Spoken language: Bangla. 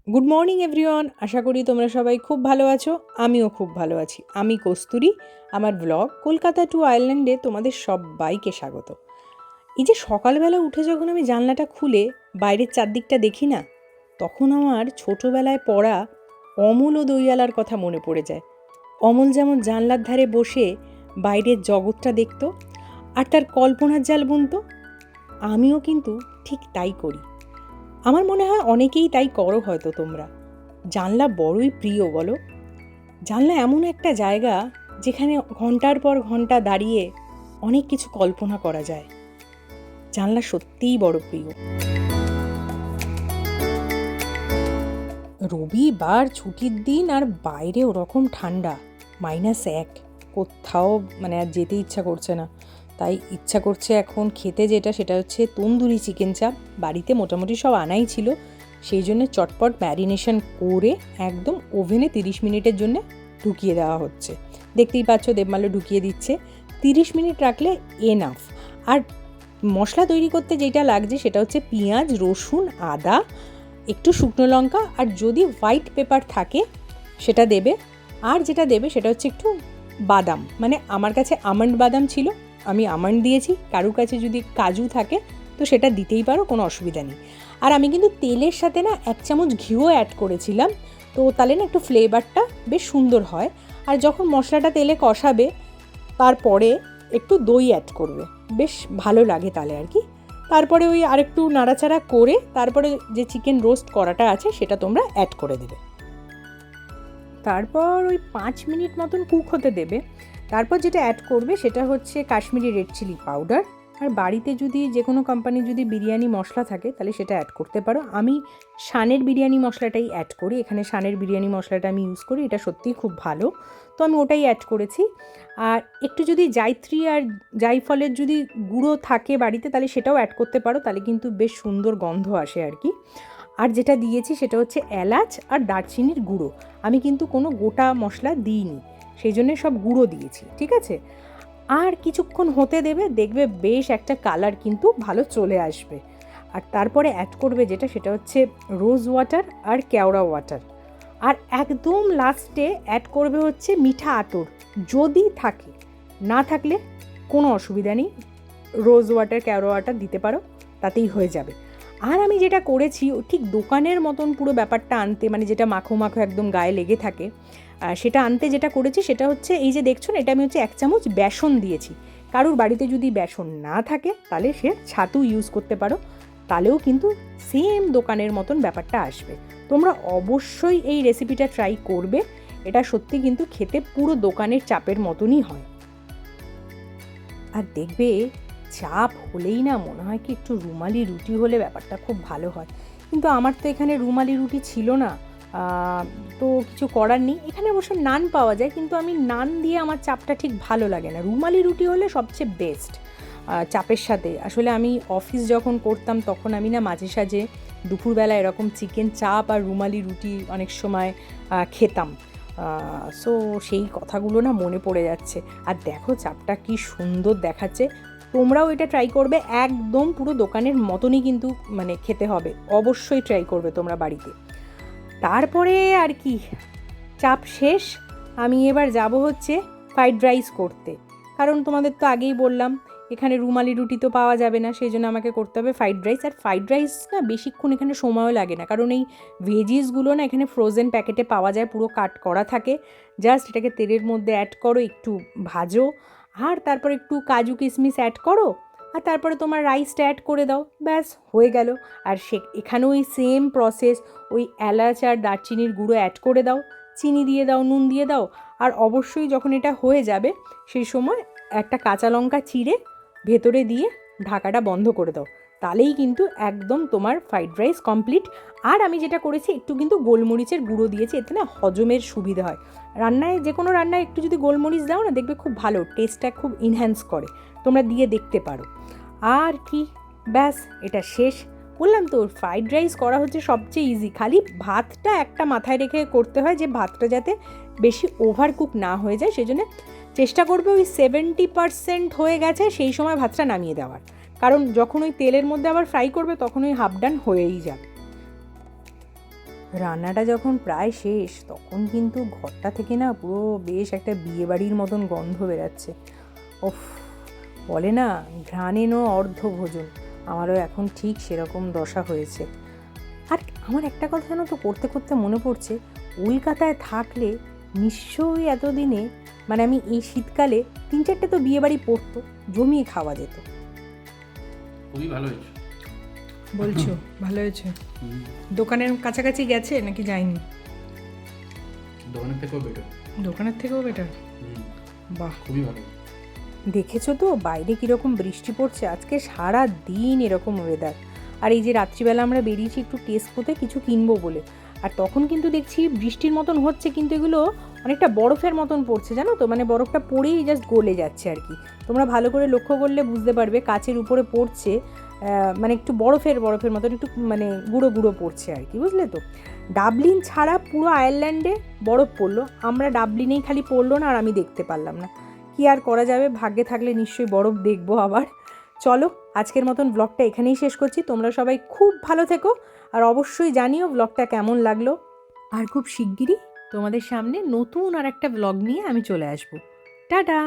গুড মর্নিং এভরিওয়ান, আশা করি তোমরা সবাই খুব ভালো আছো। আমিও খুব ভালো আছি। আমি কস্তুরী, আমার ব্লগ কলকাতা টু আয়ারল্যান্ডে তোমাদের সবাইকে স্বাগত। এই যে সকালবেলা উঠে যখন আমি জানলাটা খুলে বাইরের চারদিকটা দেখি না, তখন আমার ছোটোবেলায় পড়া অমল ও দইয়ালার কথা মনে পড়ে যায়। অমল যেমন জানলার ধারে বসে বাইরের জগৎটা দেখতো আর তার কল্পনার জাল বুনতো, আমিও কিন্তু ঠিক তাই করি। আমার মনে হয় অনেকেই তাই করো হয়তো তোমরা। জানলা বড়ই প্রিয় বলো। জানলা এমন একটা জায়গা যেখানে ঘন্টার পর ঘন্টা দাঁড়িয়ে অনেক কিছু কল্পনা করা যায়। জানলা সত্যিই বড় প্রিয়। রবিবার ছুটির দিন আর বাইরে ওরকম ঠান্ডা, -1, কোথাও আর যেতে ইচ্ছা করছে না। তাই ইচ্ছা করছে এখন খেতে, সেটা হচ্ছে তন্দুরি চিকেন চাপ। বাড়িতে মোটামুটি সব আনাই ছিল, সেই জন্য চটপট ম্যারিনেশন করে একদম ওভেনে 30 মিনিটের জন্য ঢুকিয়ে দেওয়া হচ্ছে। দেখতেই পাচ্ছ দেবমাল্য ঢুকিয়ে দিচ্ছে। 30 মিনিট রাখলে এনাফ। আর মশলা তৈরি করতে যেটা লাগছে সেটা হচ্ছে পেঁয়াজ, রসুন, আদা, একটু শুকনো লঙ্কা, আর যদি হোয়াইট পেপার থাকে সেটা দেবে। আর যেটা দেবে সেটা হচ্ছে একটু বাদাম, আমার কাছে আমন্ড বাদাম ছিল, আমি আমন্ড দিয়েছি। কারুর কাছে যদি কাজু থাকে তো সেটা দিতেই পারো, কোনো অসুবিধা নেই। আর আমি কিন্তু তেলের সাথে 1 চামচ ঘিও অ্যাড করেছিলাম, তো তাহলে একটু ফ্লেভারটা বেশ সুন্দর হয়। আর যখন মশলাটা তেলে কষাবে তারপরে একটু দই অ্যাড করবে, বেশ ভালো লাগে তাহলে আর কি। তারপরে ওই আরেকটু নাড়াচাড়া করে তারপরে যে চিকেন রোস্ট করাটা আছে সেটা তোমরা অ্যাড করে দেবে। তারপর ওই 5 মিনিট মতন কুক হতে দেবে। তারপর যেটা অ্যাড করবে সেটা হচ্ছে কাশ্মীরি রেড চিলি পাউডার। আর বাড়িতে যদি যে কোনো কোম্পানির যদি বিরিয়ানি মশলা থাকে তাহলে সেটা অ্যাড করতে পারো। আমি শানের বিরিয়ানি মশলাটাই অ্যাড করি, এখানে শানের বিরিয়ানি মশলাটা আমি ইউজ করি, এটা সত্যিই খুব ভালো, তো আমি ওটাই অ্যাড করেছি। আর একটু যদি জায়ত্রী আর জায়ফলের যদি গুঁড়ো থাকে বাড়িতে তাহলে সেটাও অ্যাড করতে পারো, তাহলে কিন্তু বেশ সুন্দর গন্ধ আসে আর কি। আর যেটা দিয়েছি সেটা হচ্ছে এলাচ আর দারচিনির গুঁড়ো। আমি কিন্তু কোনো গোটা মশলা দিইনি, সেই জন্যে সব গুঁড়ো দিয়েছি, ঠিক আছে। আর কিছুক্ষণ হতে দেবে, দেখবে বেশ একটা কালার কিন্তু ভালো চলে আসবে। আর তারপরে অ্যাড করবে যেটা সেটা হচ্ছে রোজ ওয়াটার আর কেওড়া ওয়াটার। আর একদম লাস্টে অ্যাড করবে হচ্ছে মিঠা আতর, যদি থাকে। না থাকলে কোনো অসুবিধা নেই, রোজ ওয়াটার কেওড়া ওয়াটার দিতে পারো, তাতেই হয়ে যাবে। আর আমি যেটা করেছি ঠিক দোকানের মতন পুরো ব্যাপারটা আনতে, যেটা মাখো মাখো একদম গায়ে লেগে থাকে, সেটা আনতে যেটা করেছি সেটা হচ্ছে এই যে দেখছো না, এটা আমি হচ্ছে 1 চামচ বেসন দিয়েছি। কারুর বাড়িতে যদি বেসন না থাকে তাহলে সে ছাতু ইউজ করতে পারো, তাহলেও কিন্তু সেম দোকানের মতন ব্যাপারটা আসবে। তোমরা অবশ্যই এই রেসিপিটা ট্রাই করবে, এটা সত্যি কিন্তু খেতে পুরো দোকানের চাপের মতনই হয়। আর দেখবে চাপ হলেই না মনে হয় কি একটু রুমালি রুটি হলে ব্যাপারটা খুব ভালো হয়, কিন্তু আমার তো এখানে রুমালি রুটি ছিল না, তো কিছু করার নেই। এখানে অবশ্য নান পাওয়া যায়, কিন্তু আমি নান দিয়ে আমার চাপটা ঠিক ভালো লাগে না। রুমালি রুটি হলে সবচেয়ে বেস্ট চাপের সাথে। আসলে আমি অফিস যখন করতাম তখন আমি না মাঝে সাঝে দুপুরবেলা এরকম চিকেন চাপ আর রুমালি রুটি অনেক সময় খেতাম। সো সেই কথাগুলো না মনে পড়ে যাচ্ছে। আর দেখো চাপটা কি সুন্দর দেখাচ্ছে। তোমরাও এটা ট্রাই করবে, একদম পুরো দোকানের মতনই কিন্তু খেতে হবে। অবশ্যই ট্রাই করবে তোমরা বাড়িতে। তারপরে আর কি, চাপ শেষ। আমি এবার যাব হচ্ছে ফ্রাইড রাইস করতে, কারণ তোমাদের তো আগেই বললাম এখানে রুমালি রুটি তো পাওয়া যাবে না, সেই জন্য আমাকে করতে হবে ফ্রাইড রাইস। আর ফ্রাইড রাইস না বেশিক্ষণ এখানে সময়ও লাগে না, কারণ এই ভেজিসগুলো না এখানে ফ্রোজেন প্যাকেটে পাওয়া যায়, পুরো কাট করা থাকে। জাস্ট এটাকে তেলের মধ্যে অ্যাড করো, একটু ভাজো, আর তারপর একটু কাজু কিশমিশ অ্যাড করো, আর তারপরে তোমার রাইসটা অ্যাড করে দাও, ব্যাস হয়ে গেল। আর এখানেও ওই সেম প্রসেস, ওই এলাচ আর দারচিনির গুঁড়ো অ্যাড করে দাও, চিনি দিয়ে দাও, নুন দিয়ে দাও। আর অবশ্যই যখন এটা হয়ে যাবে সেই সময় একটা কাঁচা লঙ্কা চিড়ে ভেতরে দিয়ে ঢাকাটা বন্ধ করে দাও, তাহলেই কিন্তু একদম তোমার ফ্রাইড রাইস কমপ্লিট। আর আমি যেটা করেছি একটু কিন্তু গোলমরিচের গুঁড়ো দিয়েছি, এতে না হজমের সুবিধা হয়। রান্নায় যে কোনো রান্নায় একটু যদি গোলমরিচ দাও না, দেখবে খুব ভালো টেস্টটা খুব ইনহ্যান্স করে, তোমরা দিয়ে দেখতে পারো। আর কি, ব্যাস এটা শেষ। বললাম তো ফ্রাইড রাইস করা হচ্ছে সবচেয়ে ইজি, খালি ভাতটা একটা মাথায় রেখে করতে হয় যে ভাতটা যাতে বেশি ওভার কুক না হয়ে যায়, সেই জন্য চেষ্টা করবে ওই 70% হয়ে গেছে সেই সময় ভাতটা নামিয়ে দেওয়ার, কারণ যখন ওই তেলের মধ্যে আবার ফ্রাই করবে তখন ওই হাফ ডান হয়েই যাবে। রান্নাটা যখন প্রায় শেষ তখন কিন্তু ঘরটা থেকে না পুরো বেশ একটা বিয়েবাড়ির মতন গন্ধ বেরাচ্ছে। ওফ, বলে না ঘ্রাণেন অর্ধভোজন, আমারও এখন ঠিক সেরকম দশা হয়েছে। আর আমার একটা কথা জানো তো, করতে করতে মনে পড়ছে, কলকাতায় থাকলে নিশ্চয়ই এতদিনে মানে আমি এই শীতকালে 3-4টে তো বিয়েবাড়ি পড়তো, জমিয়ে খাওয়া যেত। খুবই ভালো হয়েছে। বলছো ভালো হয়েছে? দোকানের কাছাকাছি গেছে নাকি যায়নি? দোকানের থেকেও বেটার। দোকানের থেকেও বেটার? বাহ, খুবই ভালো। দেখেছো তো বাইরে কীরকম বৃষ্টি পড়ছে, আজকে সারা দিন এরকম ওয়েদার। আর এই যে রাত্রিবেলা আমরা বেরিয়েছি একটু টেস্কোতে কিছু কিনবো বলে, আর তখন কিন্তু দেখছি বৃষ্টির মতন হচ্ছে, কিন্তু এগুলো অনেকটা বরফের মতন পড়ছে জানো তো, মানে বরফটা পড়েই জাস্ট গলে যাচ্ছে আর কি। তোমরা ভালো করে লক্ষ্য করলে বুঝতে পারবে কাচের উপরে পড়ছে, মানে একটু বরফের মতন একটু মানে গুঁড়ো গুঁড়ো পড়ছে আর কি, বুঝলে তো। ডাবলিন ছাড়া পুরো আয়ারল্যান্ডে বরফ পড়লো, আমরা ডাবলিনেই খালি পড়লো না, আর আমি দেখতে পারলাম না। কি আর করা যাবে, ভাগ্যে থাকলে নিশ্চয়ই বরফ দেখবো আবার। চলো আজকের মতন ব্লগটা এখানেই শেষ করছি। তোমরা সবাই খুব ভালো থেকো, আর অবশ্যই জানিও ব্লগটা কেমন লাগলো। আর খুব শিগগিরই তোমাদের সামনে নতুন আর একটা ব্লগ নিয়ে আমি চলে আসবো। টাটা।